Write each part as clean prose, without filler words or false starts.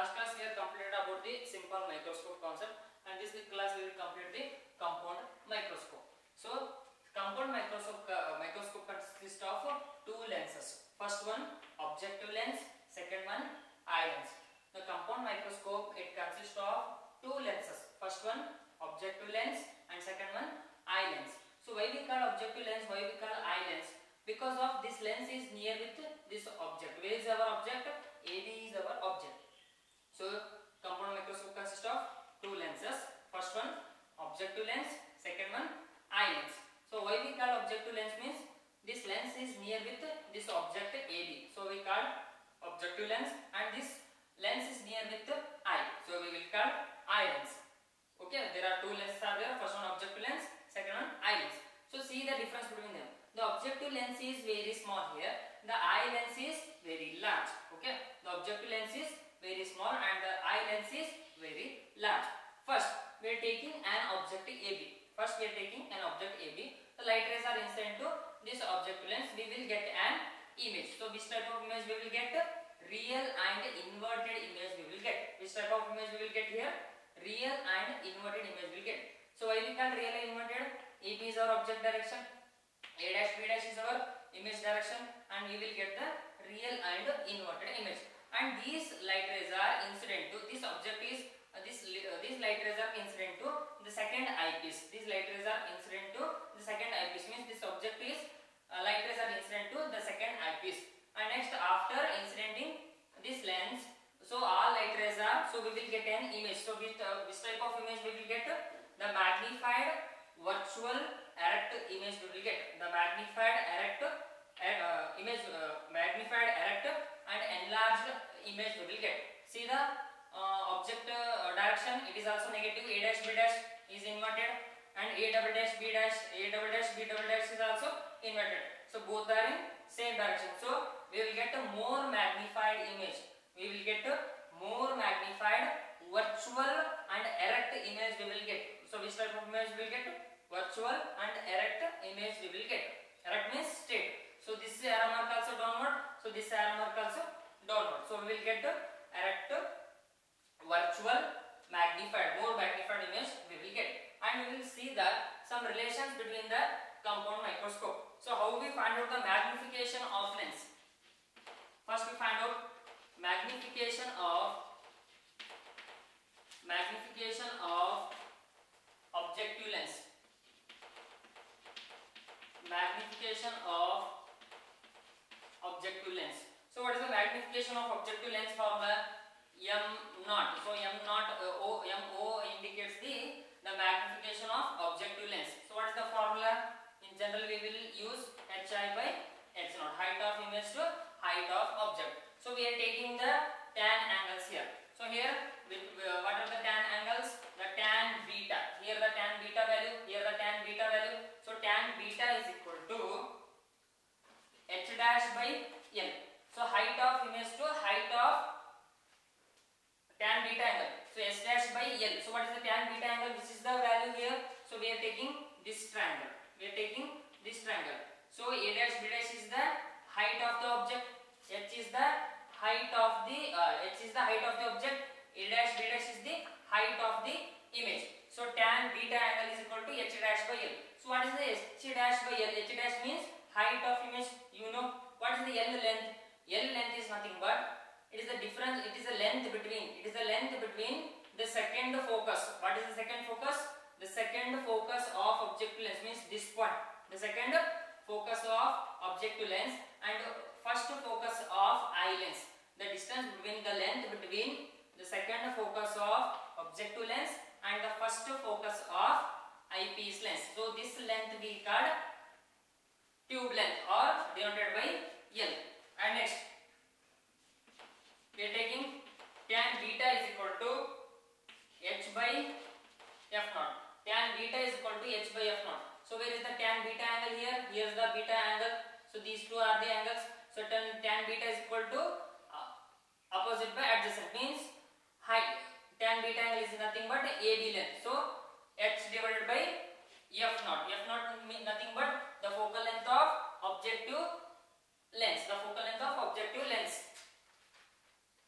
last class we have completed about the simple microscope concept, and this class we will complete the compound microscope. So compound microscope consists of two lenses. First one objective lens, second one eye lens. The compound microscope, it consists of two lenses. First one objective lens and second one eye lens. So why we call objective lens, why we call eye lens? Because of this lens is near with this object. Where is our object? AB is our object. So compound microscope consists of two lenses. First one objective lens, second one eye lens. So why we call objective lens means this lens is near with this object AB. So we call objective lens, and this lens is near with eye. So we will call eye lens. Okay, there are two lenses are there. First one objective lens, second one eye lens. So see the difference between them. The objective lens is very small here. The eye lens is very large. Okay, the objective lens is very small and the eye lens is very large. First, we are taking an object AB. First, we are taking an object AB. The light rays are incident to this objective lens. We will get an image. So, which type of image we will get? Real and inverted image we will get. Which type of image we will get here? Real and inverted image we will get. So, why we call real and inverted? AB is our object direction. A dash B dash is our image direction, and we will get the real and inverted image. And these light rays are incident to this object is these light rays are incident to the second eyepiece. These light rays are incident to the second eyepiece, means this object is light rays are incident to the second eyepiece. And next, after incidenting this lens, so all light rays are, so we will get an image. So which type of image we will get? The magnified virtual erect image we will get. The magnified erect image, magnified erect and enlarged image we will get. See the object direction, it is also negative. A dash B dash is inverted, and A double dash B dash, A double dash B double dash is also inverted. So both are in same direction. So we will get a more magnified image. We will get a more magnified virtual and erect image we will get. So which type of image we will get? Virtual and erect image we will get. Erect means straight. So this arrow mark also downward. So this arrow mark also downward. So we will get erect, virtual, magnified, more magnified image we will get. And we will see that some relations between the compound microscope. So how we find out the magnification of lens? First we find out magnification of objective lens. Magnification of objective lens. So what is the magnification of objective lens formula? M0. So MO indicates the magnification of objective lens. So what is the formula? In general we will use HI by H0, height of image to height of object. So we are taking the tan angles here. So here what are the tan angles? The tan beta. Here the tan beta value, here the tan beta value. So tan beta is equal to H dash by L. So height of image to height of tan beta angle. So S dash by L. So what is the tan beta angle? This is the value here. So we are taking this triangle. We are taking this triangle. So A dash B dash is the height of the object. H is the height of the object. A dash B dash is the height of the image. So tan beta angle is equal to H dash by L. So what is the H dash by L? H dash means height of image. You know what is the L length? L length is nothing but it is the difference. It is the length between. It is the length between the second focus. What is the second focus? The second focus of objective lens means this point. The second focus of objective lens and first focus of eye lens. The distance between the length between the second focus of objective lens and the first focus of eyepiece lens. So this length we called tube length or denoted by L. And next we are taking tan beta is equal to H by F0. Tan beta is equal to H by F0. So where is the tan beta angle here? Here is the beta angle. So these two are the angles. So tan beta is equal to opposite by adjacent, means height. Tan beta angle is nothing but AB length. So H divided by F0. F0 means nothing but the focal length of objective lens. The focal length of objective lens.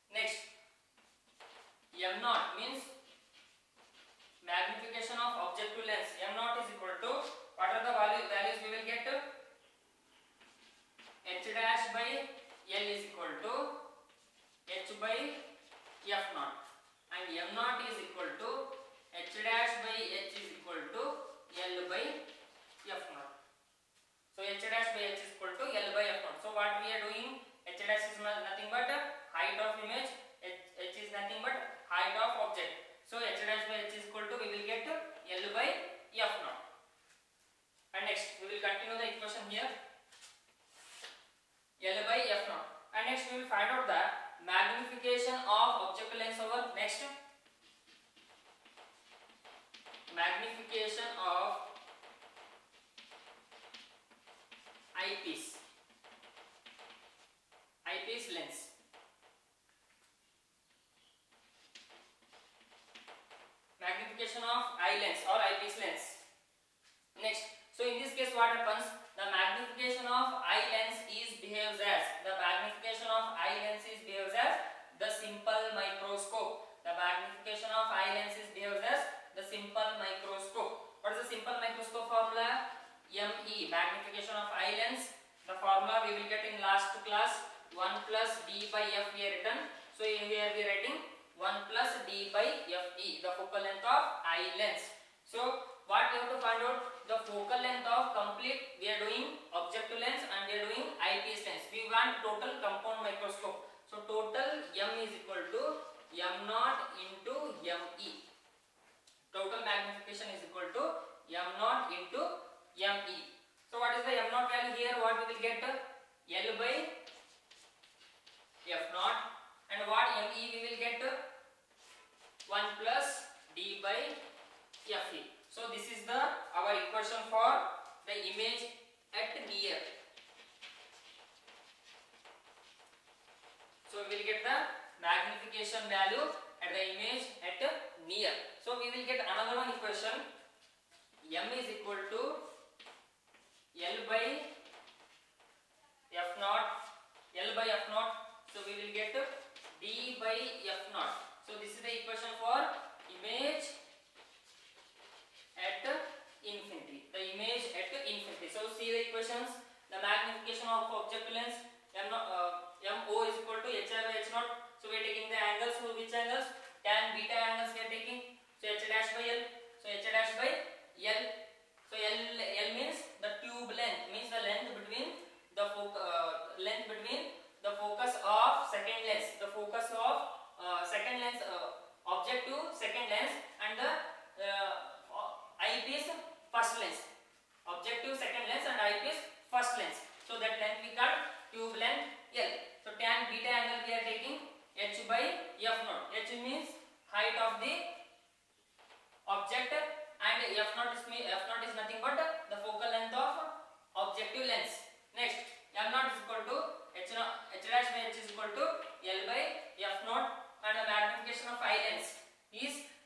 Next, m naught means magnification of objective lens. M naught is equal to, what are the values we will get? H dash by L is equal to H by f naught, and m naught is equal to H dash by H is equal to L by f naught. So H dash by H is equal to L by f naught. So what we are doing? H dash is nothing but height of image, H is nothing but height of object. So H dash by H is equal to, we will get L by f naught. And next we will continue the equation here, L by f naught. And next we will find out the magnification of object lens over next magnification of eyepiece lens. Magnification of eye lens or eyepiece lens. Next, so in this case what happens? The magnification of eye lens behaves as the simple microscope. The magnification of eye lens behaves as the simple microscope. What is the simple microscope formula? ME, magnification of eye lens. The formula we will get in last class. 1 plus D by F we are written. So here we are writing 1 plus D by FE, the focal length of eye lens. So what we have to find out? The focal length of complete, we are doing objective lens and we are doing eyepiece lens. We want total compound microscope. So total M is equal to M naught into ME. Total magnification is equal to M naught into ME. So what is the M naught value here? What we will get? L by f naught, and what ME we will get? 1 plus D by FE. So this is our equation for the image at near. So we will get the magnification value at the image at near. So we will get another one equation. M is equal to L by f naught. So we will get D by f naught. So this is the equation for image at infinity. The image at infinity. So see the equations. The magnification of object lens MO is equal to HI by H naught. So we are taking the angles. So which angles? Tan beta angles we are taking. So H dash by L. So H dash by L. So L means the tube length, means the length between the focus of second lens, object to second lens, and the eyepiece first lens. Objective second lens and eyepiece first lens. So that length we call tube length L. So tan beta angle we are taking H by f naught. H means height of the object, and f naught is nothing but the focal length of objective lens. Next, m naught is equal to H dash by H is equal to L by f naught, and the magnification of eye lens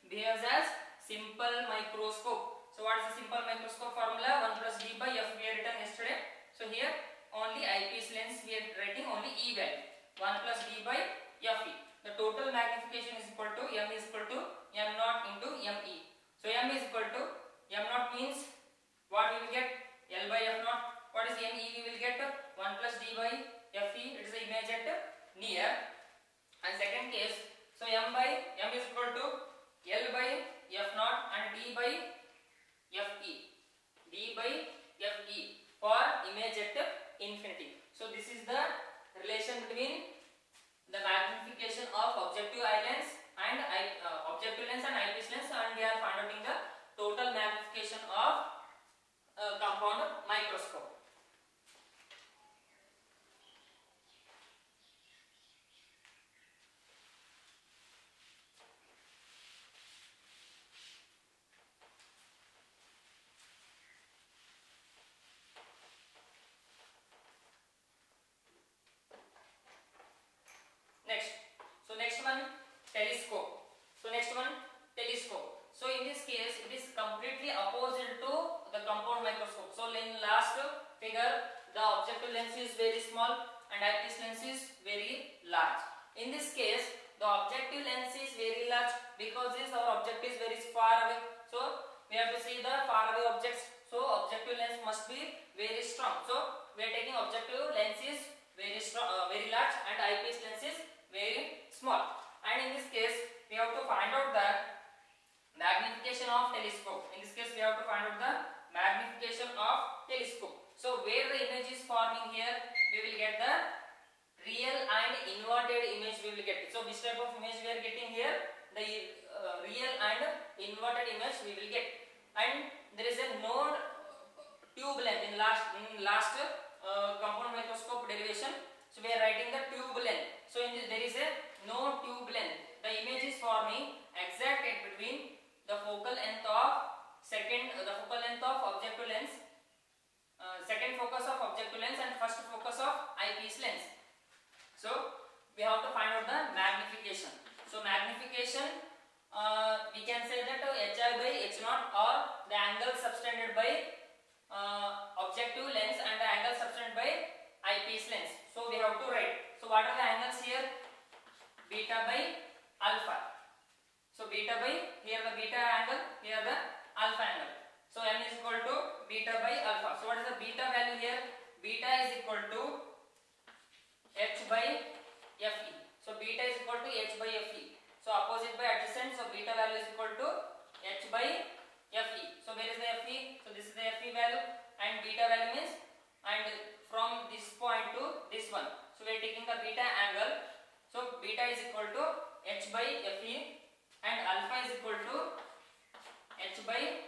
behaves as simple microscope. So what is the simple microscope formula? 1 plus D by F we have written yesterday. So here only eyepiece lens we are writing only E value. 1 plus D by FE. The total magnification is equal to M is equal to M naught into ME. So M is equal to, M naught means what we will get? L by F naught. What is ME? We will get 1 plus D by FE. It is the image at near. And second case, so M is equal to L by F naught and D by FE. D by FE for image at infinity. So this is the relation between the magnification of objective eye lens and eyepiece lens, and we are finding the total magnification of compound microscope. Next one, telescope. So in this case, it is completely opposite to the compound microscope. So in last figure, the objective lens is very small and eyepiece lens is very large. In this case, the objective lens is very large because this our objective is very far away. So we have to see the far away objects. So objective lens must be very strong. So we are taking objective lens is very strong, very large, and eyepiece lens is very small. And in this case, we have to find out the magnification of telescope. In this case, we have to find out the magnification of telescope. So where the image is forming here, we will get the real and inverted image we will get. So which type of image we are getting here? The real and inverted image we will get. And there is a no tube length in last compound microscope derivation. So we are writing the tube length. So in this there is a no tube length. The image is forming exact at between the focal length of objective lens, second focus of objective lens and first focus of eyepiece lens. So we have to find out the magnification. So magnification, we can say that hi by h naught, or the angle subtended by objective lens and the angle subtended by eyepiece lens. So we have to write. So what are the angles here? Beta by alpha. So beta by, here the beta angle, here the alpha angle. So m is equal to beta by alpha. So what is the beta value here? Beta is equal to h by fe. So beta is equal to h by fe. So opposite by adjacent. So beta value is equal to h by fe. So where is the fe? So this is the fe value, and beta value means, and from this point to this one. So we are taking the beta angle. So beta is equal to h by fe, and alpha is equal to h by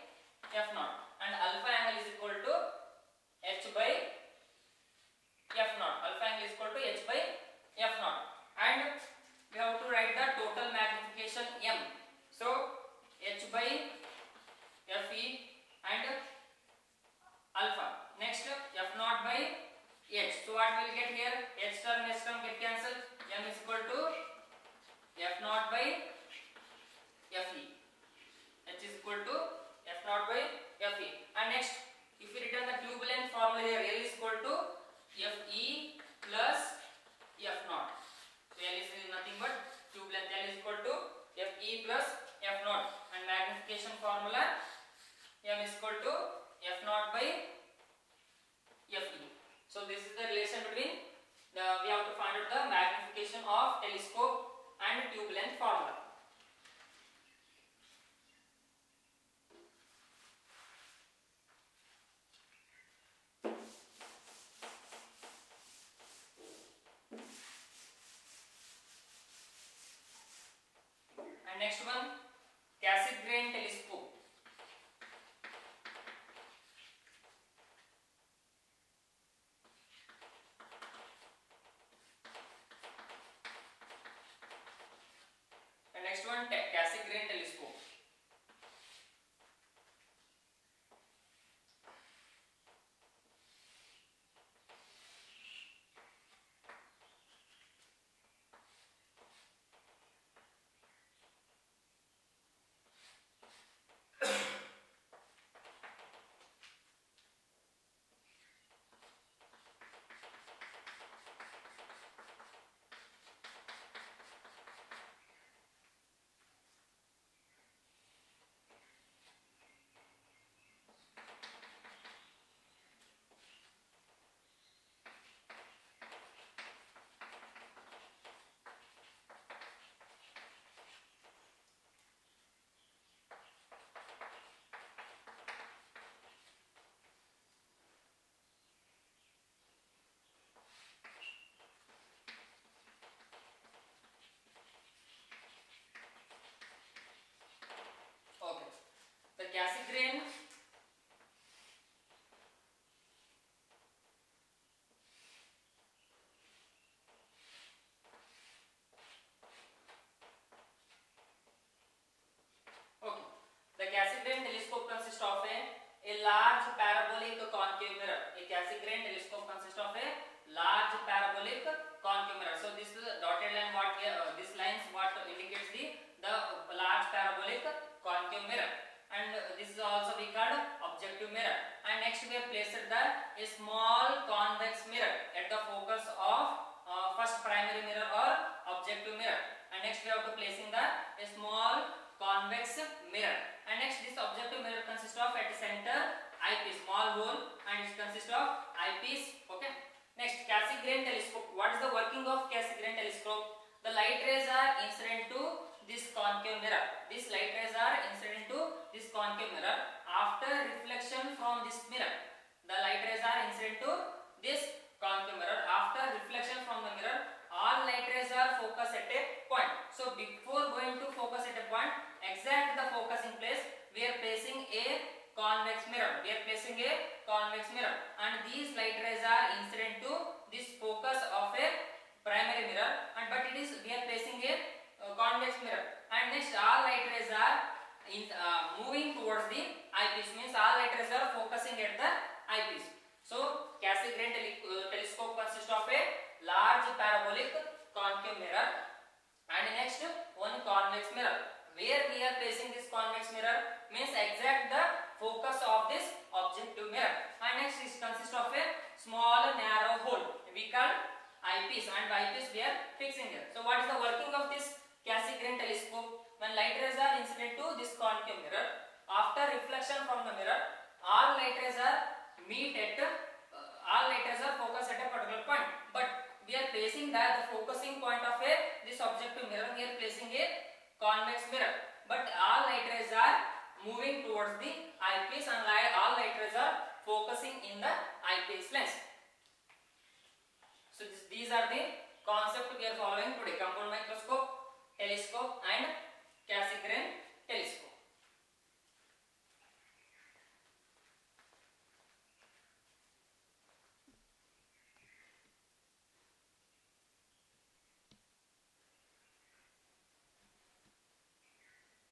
f naught, and alpha angle is equal to h by f naught. Alpha angle is equal to h by f naught, and we have to write the total magnification m. So h by fe and alpha. Next f naught by h. So what we will get here? H term get cancelled. M is equal to f naught by fe. H is equal to f naught by fe. And next, if we return the tube length formula here, L is equal to fe plus f naught. So L is nothing but tube length. L is equal to fe plus f naught, and magnification formula m is equal to f naught by fe. So this is the relation between we have to find out the magnification of telescope and tube length formula. And next one, Cassegrain telescope. And next one, Cassegrain telescope. primary mirror or objective mirror. And next we have to placing the a small convex mirror. And next this objective mirror consists of at center eyepiece, small hole, and it consists of eyepiece. Okay. Next, Cassegrain telescope. What is the working of Cassegrain telescope? The light rays are incident to this concave mirror. These light rays are incident to this concave mirror. After reflection from this mirror, the light rays are incident to this concave mirror. After reflection from the mirror, all light rays are focused at a point. So before going to focus at a point, exact the focusing place, we are placing a convex mirror. We are placing a convex mirror, and these light rays are incident to this focus of a primary mirror, and but it is we are placing a convex mirror. And next, all light rays are moving towards the eyepiece, means all light rays are focusing at the eyepiece. So Cassegrain telescope consists of a large parabolic concave mirror, and next one convex mirror. Where we are placing this convex mirror means exact the focus of this objective mirror. And next it consists of a small narrow hole we call eyepiece, and eyepiece we are fixing here. So what is the working of this Cassegrain telescope? When light rays are incident to this concave mirror, after reflection from the mirror, all light rays are focused at a particular point. But we are placing the focusing point of this objective mirror. We are placing a convex mirror, but all light rays are moving towards the eyepiece, and all light rays are focusing in the eyepiece lens. So these are the concepts we are following today.